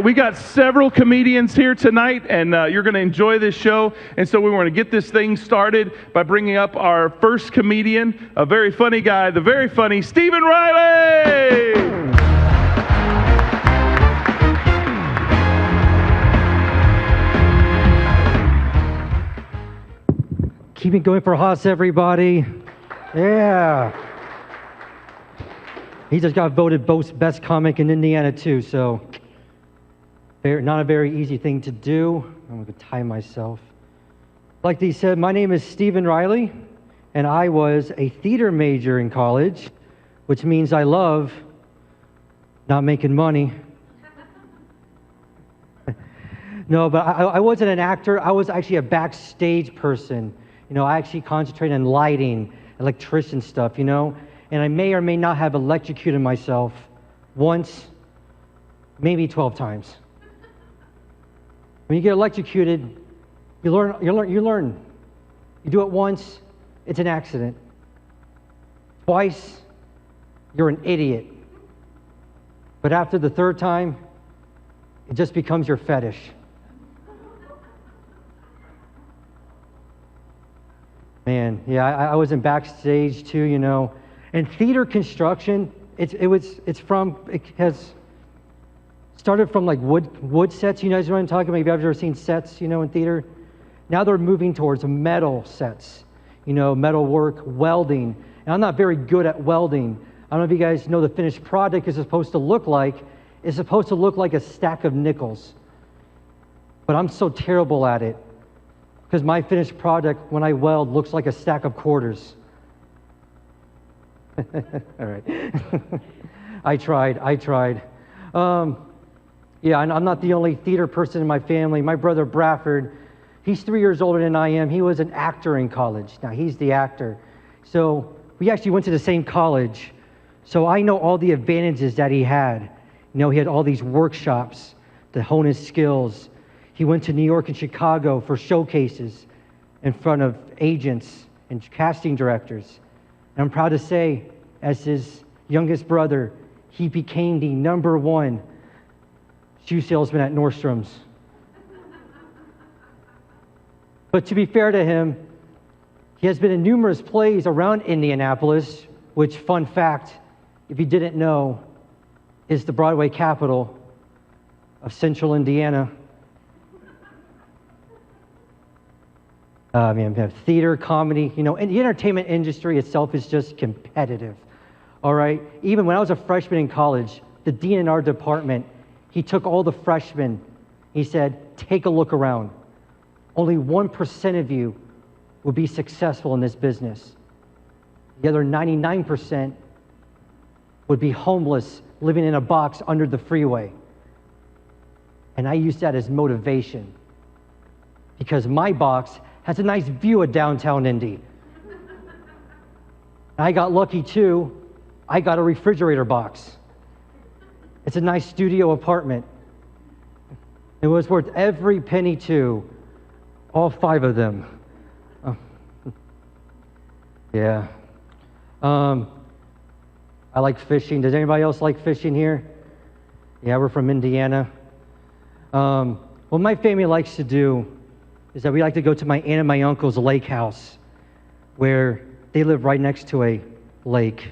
We got several comedians here tonight, and you're going to enjoy this show. And so we want to get this thing started by bringing up our first comedian, a very funny guy, the very funny Stephen Reilly. Keep it going for Haas, everybody. Yeah. He just got voted best comic in Indiana, too, so not a very easy thing to do. I'm going to time myself. Like they said, my name is Stephen Reilly, and I was a theater major in college, which means I love not making money. No, but I wasn't an actor. I was actually a backstage person. You know, I actually concentrated on lighting, electrician stuff, you know, and I may or may not have electrocuted myself once, maybe 12 times. When you get electrocuted, you learn. You do it once, it's an accident. Twice, you're an idiot. But after the third time, it just becomes your fetish. Man, yeah, I was in backstage too, you know. And theater construction, it has started from like wood sets. You guys know what I'm talking about? Have you ever seen sets, you know, in theater? Now they're moving towards metal sets, you know, metal work, welding. And I'm not very good at welding. I don't know if you guys know the finished product is supposed to look like. It's supposed to look like a stack of nickels. But I'm so terrible at it because my finished product, when I weld, looks like a stack of quarters. All right. I tried. Yeah, and I'm not the only theater person in my family. My brother Bradford, he's 3 years older than I am. He was an actor in college. Now, he's the actor. So we actually went to the same college. So I know all the advantages that he had. You know, he had all these workshops to hone his skills. He went to New York and Chicago for showcases in front of agents and casting directors. And I'm proud to say, as his youngest brother, he became the #1 shoe salesman at Nordstrom's. But to be fair to him, he has been in numerous plays around Indianapolis, which, fun fact, if you didn't know, is the Broadway capital of Central Indiana. We have theater, comedy, you know, and the entertainment industry itself is just competitive, all right? Even when I was a freshman in college, the dean in our department, he took all the freshmen, he said, take a look around. Only 1% of you will be successful in this business. The other 99% would be homeless, living in a box under the freeway. And I use that as motivation because my box has a nice view of downtown Indy. I got lucky too. I got a refrigerator box. It's a nice studio apartment. It was worth every penny too. All 5 of them. Oh. Yeah. I like fishing. Does anybody else like fishing here? Yeah, we're from Indiana. What my family likes to do is that we like to go to my aunt and my uncle's lake house, where they live right next to a lake.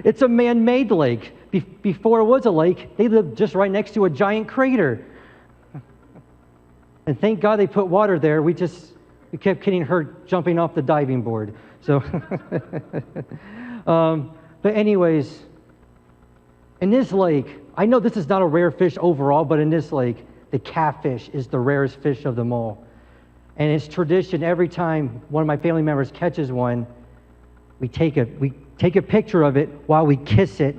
It's a man-made lake. Before it was a lake, they lived just right next to a giant crater. And thank God they put water there. We kept getting hurt jumping off the diving board. So, but anyways, in this lake, I know this is not a rare fish overall, but in this lake, the catfish is the rarest fish of them all. And it's tradition every time one of my family members catches one, we take a picture of it while we kiss it,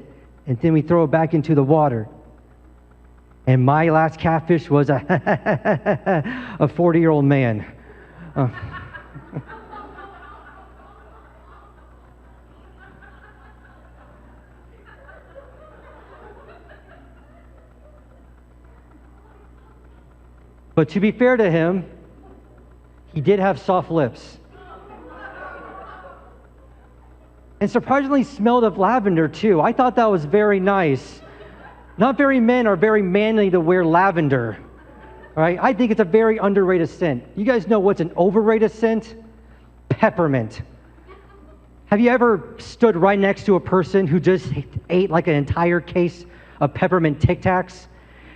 and then we throw it back into the water. And my last catfish was a 40-year-old man. But to be fair to him, he did have soft lips. and surprisingly smelled of lavender too. I thought that was very nice. Not very men are very manly to wear lavender, right? I think it's a very underrated scent. You guys know what's an overrated scent? Peppermint. Have you ever stood right next to a person who just ate like an entire case of peppermint Tic Tacs?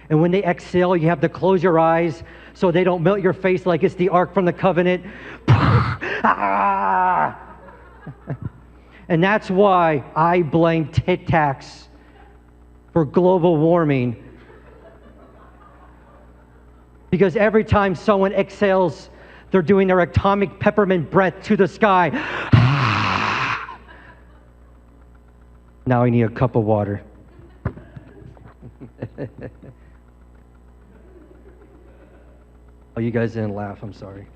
And when they exhale, you have to close your eyes so they don't melt your face like it's the Ark from the Covenant. And that's why I blame Tic Tacs for global warming. Because every time someone exhales, they're doing their atomic peppermint breath to the sky. Now I need a cup of water. Oh, you guys didn't laugh. I'm sorry.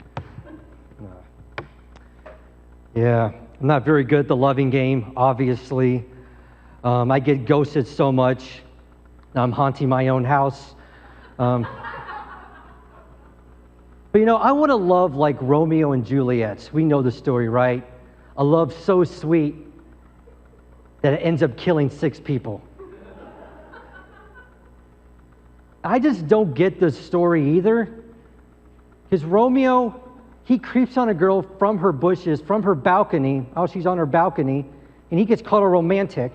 Yeah, I'm not very good at the loving game, obviously. I get ghosted so much. I'm haunting my own house. But I want to love like Romeo and Juliet. We know the story, right? A love so sweet that it ends up killing 6 people. I just don't get the story either. Because Romeo, he creeps on a girl from her bushes, from her balcony, oh, she's on her balcony, and he gets called a romantic.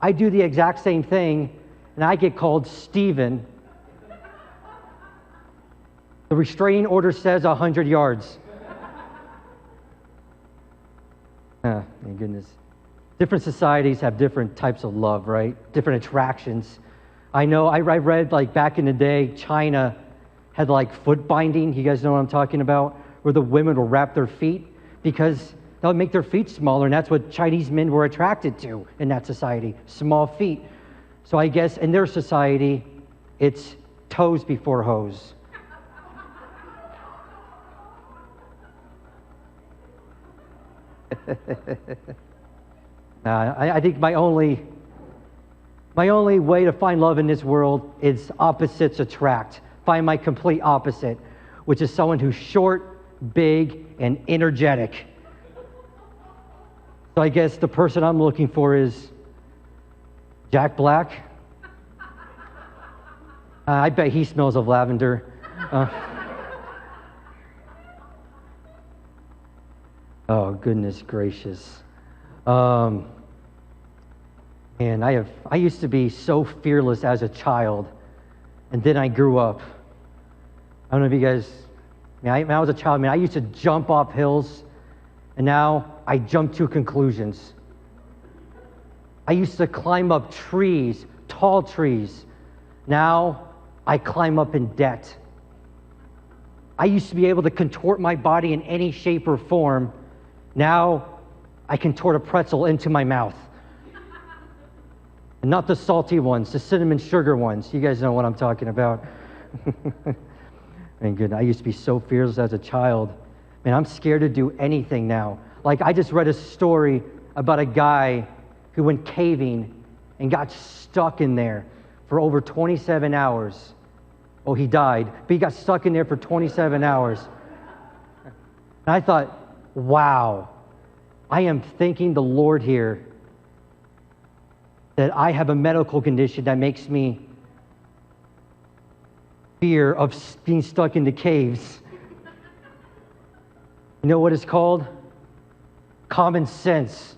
I do the exact same thing, and I get called Stephen. The restraining order says 100 yards. My goodness. Different societies have different types of love, right? Different attractions. I know, I read like back in the day, China had like foot binding. You guys know what I'm talking about? Where the women will wrap their feet because that would make their feet smaller, and that's what Chinese men were attracted to in that society, small feet. So I guess in their society, it's toes before hose. I think my only way to find love in this world is opposites attract. Find my complete opposite, which is someone who's short, big, and energetic. So I guess the person I'm looking for is Jack Black. I bet he smells of lavender. Oh, goodness gracious. And I used to be so fearless as a child, and then I grew up. I don't know if you guys, when I was a child, I used to jump off hills, and now I jump to conclusions. I used to climb up trees, tall trees. Now I climb up in debt. I used to be able to contort my body in any shape or form. Now I contort a pretzel into my mouth. And not the salty ones, the cinnamon sugar ones. You guys know what I'm talking about. And good. I used to be so fearless as a child. Man, I'm scared to do anything now. Like I just read a story about a guy who went caving and got stuck in there for over 27 hours. Oh, he died, but he got stuck in there for 27 hours. And I thought, wow, I am thanking the Lord here that I have a medical condition that makes me fear of being stuck in the caves. You know what it's called? Common sense.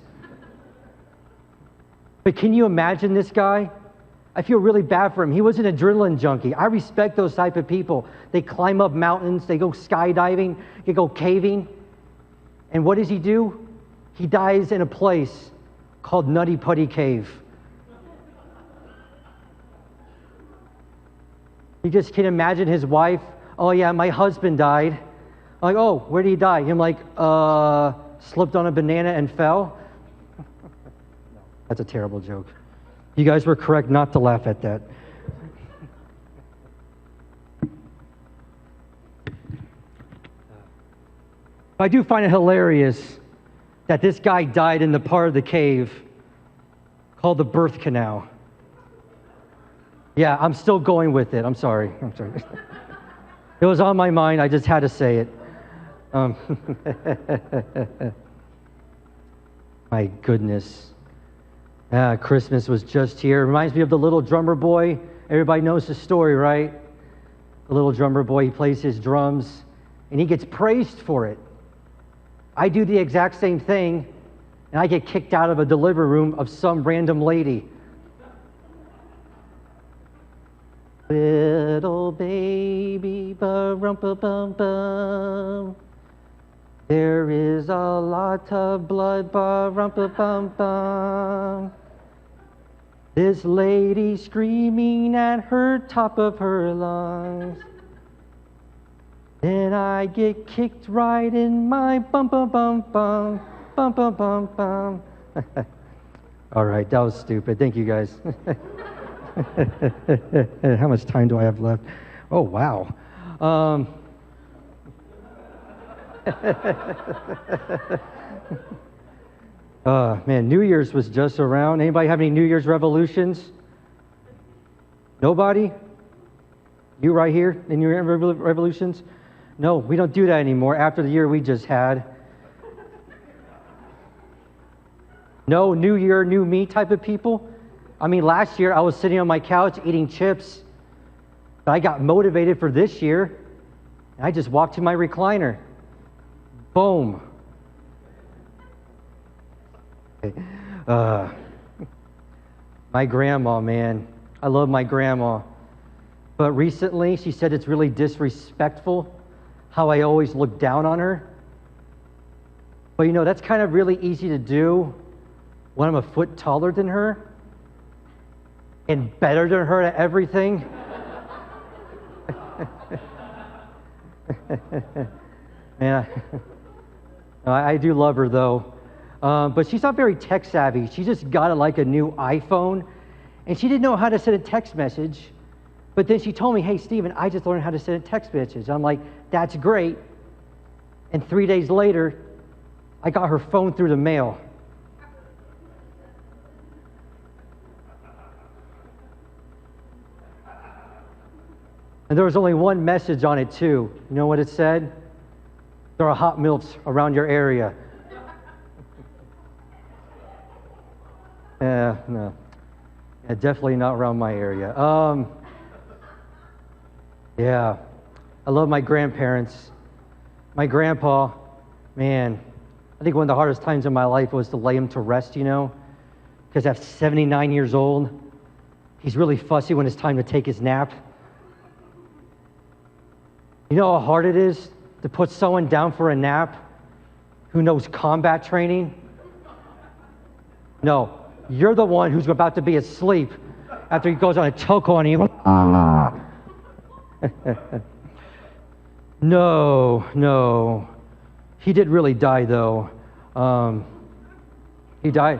But can you imagine this guy? I feel really bad for him. He was an adrenaline junkie. I respect those type of people. They climb up mountains, they go skydiving, they go caving. And what does he do? He dies in a place called Nutty Putty Cave. You just can imagine his wife. Oh yeah, my husband died. I'm like, oh, where did he die? I'm like, slipped on a banana and fell. That's a terrible joke. You guys were correct not to laugh at that. I do find it hilarious that this guy died in the part of the cave called the birth canal. Yeah, I'm still going with it. I'm sorry. It was on my mind. I just had to say it. My goodness. Christmas was just here. It reminds me of the little drummer boy. Everybody knows the story, right? The little drummer boy, he plays his drums, and he gets praised for it. I do the exact same thing, and I get kicked out of a delivery room of some random lady. Little baby, ba-rum-pa-bum-bum. There is a lot of blood, ba-rum-pa-bum-bum. This lady screaming at her top of her lungs. Then I get kicked right in my bum-bum-bum-bum, bum-bum-bum-bum. All right, that was stupid. Thank you, guys. How much time do I have left? Oh, wow. Man, New Year's was just around. Anybody have any New Year's revolutions? Nobody? You right here in your revolutions? No, we don't do that anymore after the year we just had. No New Year, new me type of people? I mean, last year I was sitting on my couch eating chips, but I got motivated for this year, and I just walked to my recliner. Boom. My grandma, man. I love my grandma. But recently, she said it's really disrespectful how I always look down on her. But you know, that's kind of really easy to do when I'm a foot taller than her and better than her at everything. Man, I do love her though. But she's not very tech savvy. She just got like a new iPhone, and she didn't know how to send a text message. But then she told me, hey, Stephen, I just learned how to send a text message. I'm like, that's great. And 3 days later, I got her phone through the mail. And there was only one message on it, too. You know what it said? There are hot milfs around your area. No. Yeah, definitely not around my area. Yeah. I love my grandparents. My grandpa, man, I think one of the hardest times in my life was to lay him to rest, you know, because at 79 years old, he's really fussy when it's time to take his nap. You know how hard it is to put someone down for a nap who knows combat training? No, you're the one who's about to be asleep after he goes on a chokehold on you. No. He did really die, though. He died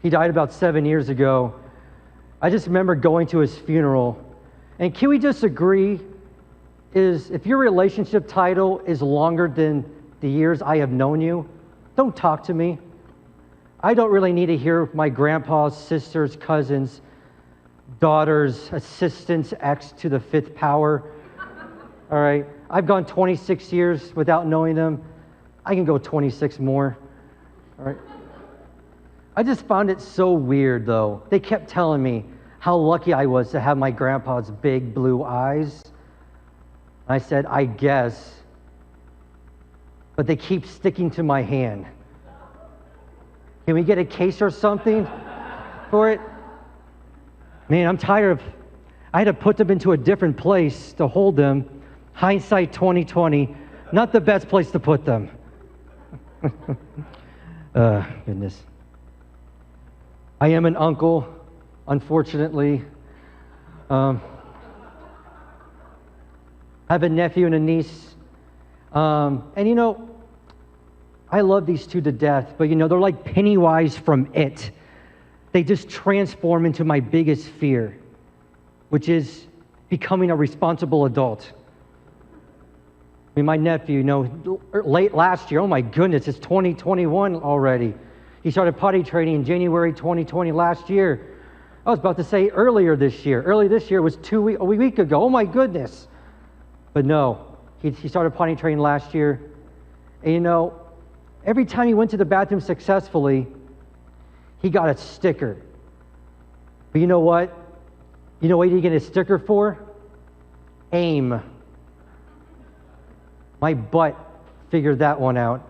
about 7 years ago. I just remember going to his funeral. And can we just agree is if your relationship title is longer than the years I have known you, don't talk to me. I don't really need to hear my grandpa's sisters, cousins, daughters, assistants, ex to the fifth power. All right, I've gone 26 years without knowing them. I can go 26 more. All right. I just found it so weird, though. They kept telling me how lucky I was to have my grandpa's big blue eyes. I said, I guess, but they keep sticking to my hand. Can we get a case or something for it? Man, I'm tired of, I had to put them into a different place to hold them. Hindsight 2020, not the best place to put them. Goodness. I am an uncle, unfortunately. I have a nephew and a niece. And you know, I love these two to death, but you know, they're like Pennywise from It. They just transform into my biggest fear, which is becoming a responsible adult. I mean, my nephew, you know, late last year, oh my goodness, it's 2021 already. He started potty training in January 2020 last year. I was about to say earlier this year. Early this year was a week ago. Oh my goodness. But no, he started potty training last year. And you know, every time he went to the bathroom successfully, he got a sticker. But you know what? You know what he get a sticker for? Aim. My butt figured that one out.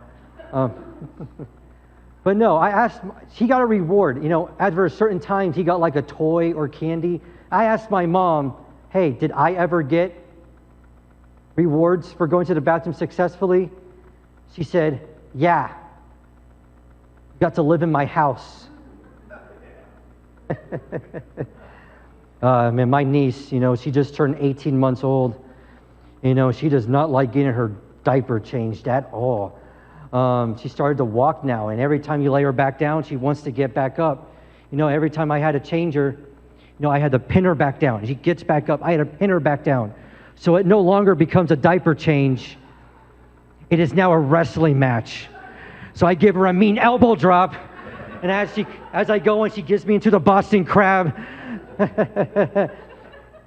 But no, I asked, he got a reward. You know, after certain times, he got like a toy or candy. I asked my mom, hey, did I ever get rewards for going to the bathroom successfully? She said, yeah. You got to live in my house. Man, my niece, you know, she just turned 18 months old. You know, she does not like getting her diaper changed at all. She started to walk now, and every time you lay her back down, she wants to get back up. You know, every time I had to change her, you know, I had to pin her back down. She gets back up, I had to pin her back down. So it no longer becomes a diaper change. It is now a wrestling match. So I give her a mean elbow drop, and as I go in, she gives me into the Boston Crab.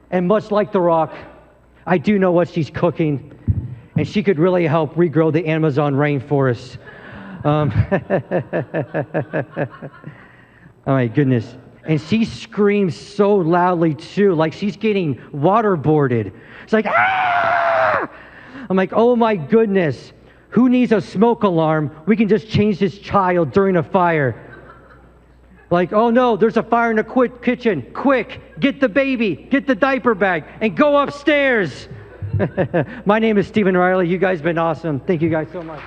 And much like The Rock, I do know what she's cooking, and she could really help regrow the Amazon rainforest. Oh my goodness. And she screams so loudly too, like she's getting waterboarded. It's like, ah! I'm like, oh my goodness. Who needs a smoke alarm? We can just change this child during a fire. Like, oh no, there's a fire in the kitchen. Quick, get the baby, get the diaper bag, and go upstairs. My name is Stephen Reilly. You guys have been awesome. Thank you guys so much.